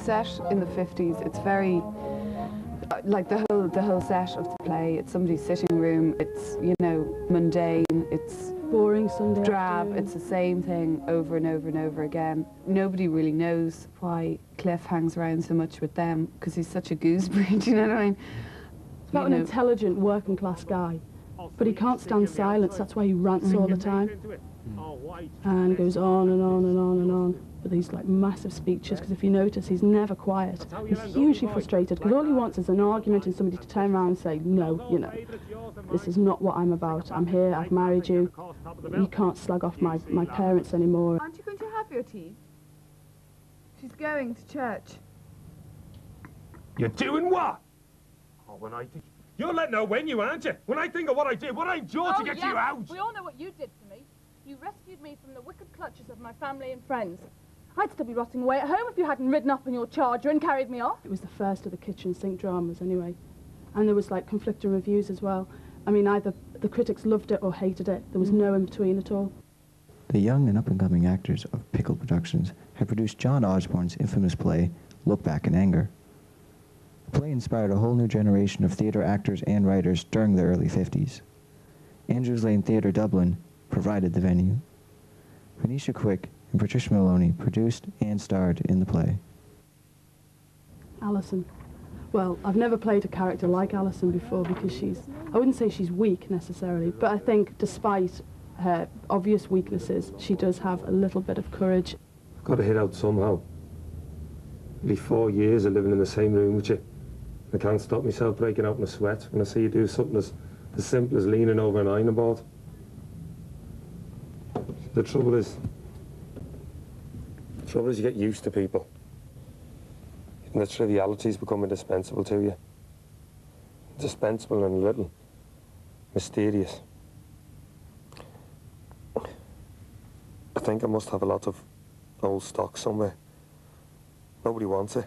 set in the 50s. It's very, like the whole set of the play. It's somebody's sitting room. It's, you know, mundane. It's boring Sunday drab. afternoon. It's the same thing over and over and over again. Nobody really knows why Cliff hangs around so much with them, because he's such a gooseberry. Do you know what I mean? It's about an intelligent working class guy, but he can't stand silence. That's why he rants all the time, and goes on and on and on and on with these like massive speeches. Because if you notice, he's never quiet. He's hugely frustrated because all he wants is an argument and somebody to turn around and say, no, you know, this is not what I'm about. I'm here, I've married you. You can't slug off my parents anymore. Aren't you going to have your tea? She's going to church. You're doing what? Oh, when I think... You're letting her win you, aren't you? When I think of what I did, what I endured to get you out. We all know what you did for me. You rescued me from the wicked clutches of my family and friends. I'd still be rotting away at home if you hadn't ridden up on your charger and carried me off. It was the first of the kitchen sink dramas anyway. And there was like conflicting reviews as well. I mean, either the critics loved it or hated it. There was no in between at all. The young and up-and-coming actors of Pickle Productions had produced John Osbourne's infamous play, Look Back in Anger. The play inspired a whole new generation of theatre actors and writers during the early 50s. Andrews Lane Theatre Dublin provided the venue. Venetia Quick and Patricia Maloney produced and starred in the play. Alison. Well, I've never played a character like Alison before because I wouldn't say she's weak necessarily, but I think despite her obvious weaknesses, she does have a little bit of courage. I've got to hit out somehow. Nearly 4 years of living in the same room with you. I can't stop myself breaking out in a sweat when I see you do something as simple as leaning over an ironing board. The trouble is you get used to people. And the trivialities become indispensable to you. Indispensable and a little mysterious. I think I must have a lot of old stock somewhere. Nobody wants it.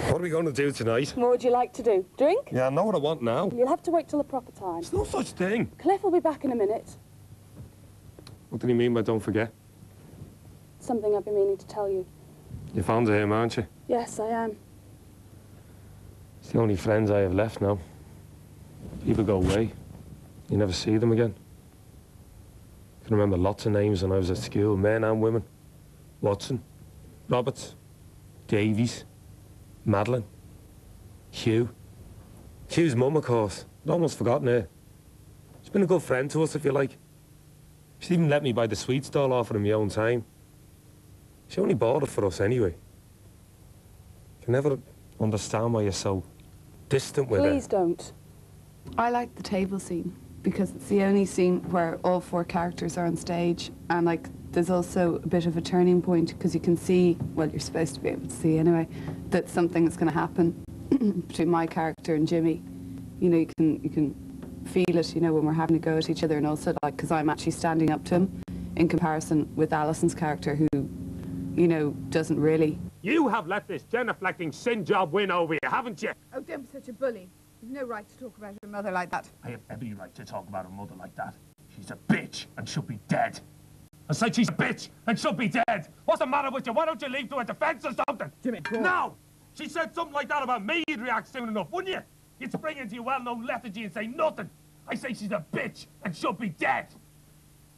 What are we going to do tonight? What would you like to do? Drink? Yeah, I know what I want now. You'll have to wait till the proper time. There's no such thing. Cliff will be back in a minute. What did he mean by don't forget? Something I've been meaning to tell you. You're fond of him, aren't you? Yes, I am. It's the only friends I have left now. People go away. You never see them again. I can remember lots of names when I was at school, men and women. Watson, Roberts, Davies, Madeline, Hugh. Hugh's mum, of course. I'd almost forgotten her. She's been a good friend to us, if you like. She'd even let me buy the sweet stall off her in my own time. She only bought it for us anyway. I can never understand why you're so distant with her. Please don't. I like the table scene because it's the only scene where all 4 characters are on stage, and like there's also a bit of a turning point because you can see, well, you're supposed to be able to see anyway, that something is going to happen between my character and Jimmy. You know, you can feel it, you know, when we're having a go at each other, and also like because I'm actually standing up to him in comparison with Alison's character, who, you know, doesn't really. You have let this genuflecting sin job win over you, haven't you? Oh, don't be such a bully. You've no right to talk about your mother like that. I have every right to talk about a mother like that. She's a bitch and should be dead. I said she's a bitch and should be dead. What's the matter with you? Why don't you leave to her defense or something? Jimmy, go on. No! She said something like that about me, you'd react soon enough, wouldn't you? You'd spring into your well-known lethargy and say nothing. I say she's a bitch and should be dead.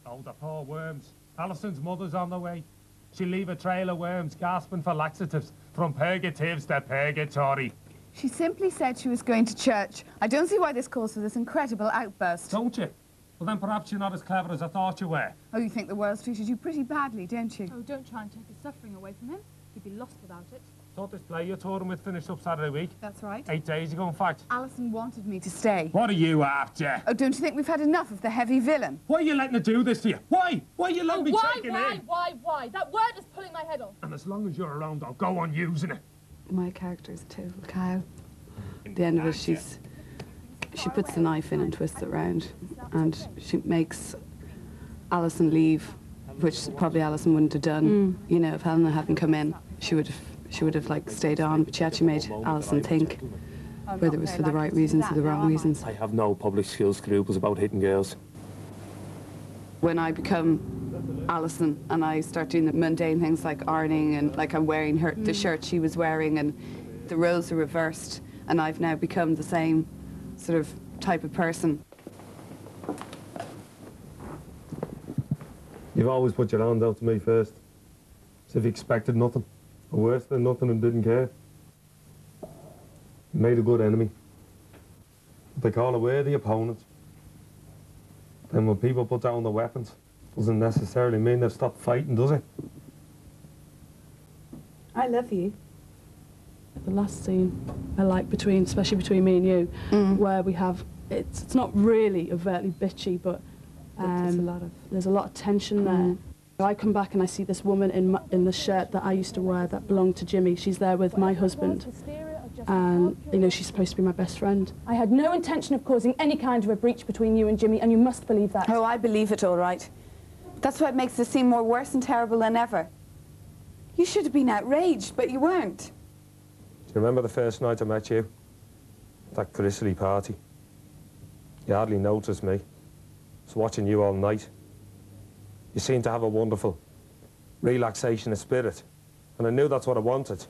Oh, the poor worms. Alison's mother's on the way. She'll leave a trail of worms gasping for laxatives from purgatives to purgatory. She simply said she was going to church. I don't see why this calls for this incredible outburst. Don't you? Well, then perhaps you're not as clever as I thought you were. Oh, you think the world's treated you pretty badly, don't you? Oh, don't try and take his suffering away from him. He'd be lost without it. Thought this play you're touring with finished up Saturday week. That's right. 8 days ago, in fact. Alison wanted me to stay. What are you after? Oh, don't you think we've had enough of the heavy villain? Why are you letting her do this to you? Why? Why are you letting me taking in? Why? That word is pulling my head off. And as long as you're around, I'll go on using it. My character's a total cow. At the end of it, she puts the knife in and twists it round, and she makes Alison leave, which probably Alison wouldn't have done. You know, if Helena hadn't come in, she would have like stayed on. But she actually made Alison think, whether it was for the right reasons or the wrong reasons. I have no public school scruples about hitting girls. When I become Alison and I start doing the mundane things like ironing and like I'm wearing the shirt she was wearing, and the roles are reversed, and I've now become the same sort of type of person. You've always put your hand out to me first, as if you expected nothing, or worse than nothing, and didn't care. You made a good enemy. They call it we're the opponent. Then when people put down their weapons, doesn't necessarily mean they've stopped fighting, does it? I love you. The last scene I like especially between me and you, where we have, it's not really overtly bitchy, but there's a lot of tension there. I come back and I see this woman in the shirt that I used to wear that belonged to Jimmy. She's there with my husband, and you know, she's supposed to be my best friend. I had no intention of causing any kind of a breach between you and Jimmy, and you must believe that. Oh, I believe it all right. That's what makes this seem more worse and terrible than ever. You should have been outraged, but you weren't. Do you remember the first night I met you? That grisly party. You hardly noticed me. I was watching you all night. You seemed to have a wonderful relaxation of spirit, and I knew that's what I wanted.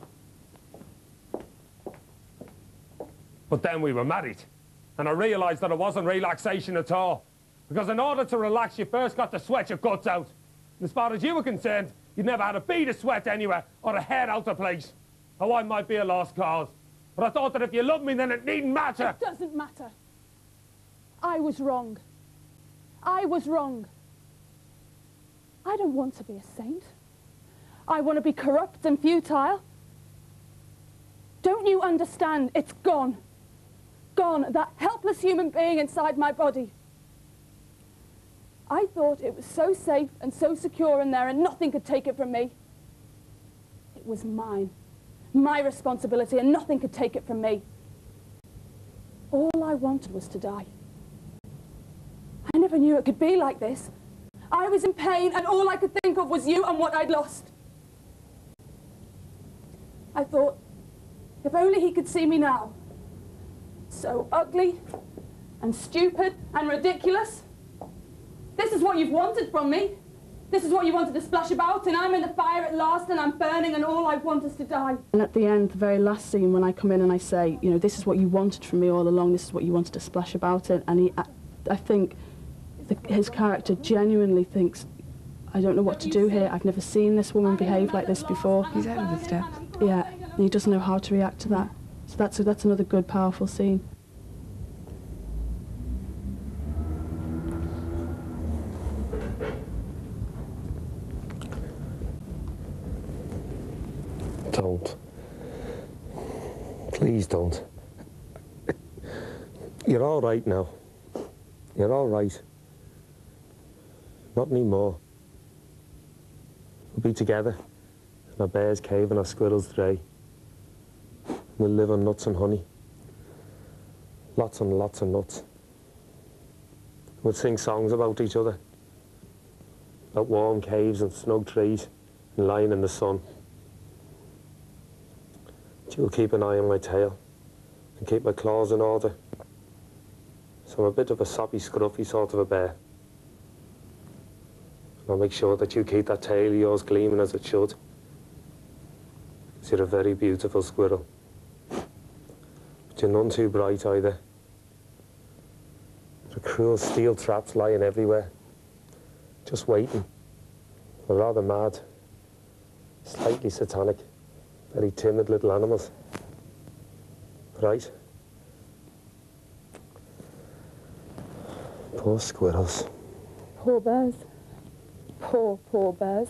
But then we were married, and I realised that it wasn't relaxation at all. Because in order to relax, you first got to sweat your guts out. And as far as you were concerned, you'd never had a bead of sweat anywhere, or a hair out of place. Oh, I might be a lost cause, but I thought that if you loved me, then it needn't matter. It doesn't matter. I was wrong. I was wrong. I don't want to be a saint. I want to be corrupt and futile. Don't you understand? It's gone. Gone, that helpless human being inside my body. I thought it was so safe and so secure in there and nothing could take it from me. It was mine. My responsibility, and nothing could take it from me. All I wanted was to die. I never knew it could be like this. I was in pain, and all I could think of was you and what I'd lost. I thought, if only he could see me now. So ugly, and stupid, and ridiculous. This is what you've wanted from me. This is what you wanted to splash about, and I'm in the fire at last, and I'm burning, and all I want is to die. And at the end, the very last scene, when I come in and I say, you know, this is what you wanted from me all along, this is what you wanted to splash about it, and I think his character genuinely thinks, I don't know what to do here, I've never seen this woman behave like this before. He's out of his depth. Yeah, and he doesn't know how to react to that. So that's another good, powerful scene. Don't. Please don't. You're all right now. You're all right. Not anymore. We'll be together in our bear's cave and our squirrel's dray. We'll live on nuts and honey. Lots and lots of nuts. We'll sing songs about each other. About warm caves and snug trees and lying in the sun. You'll keep an eye on my tail and keep my claws in order. So I'm a bit of a soppy, scruffy sort of a bear. And I'll make sure that you keep that tail of yours gleaming as it should. Because you're a very beautiful squirrel. But you're none too bright either. There are cruel steel traps lying everywhere. Just waiting. They're rather mad. Slightly satanic. Very timid little animals. Right? Poor squirrels. Poor bears. Poor, poor bears.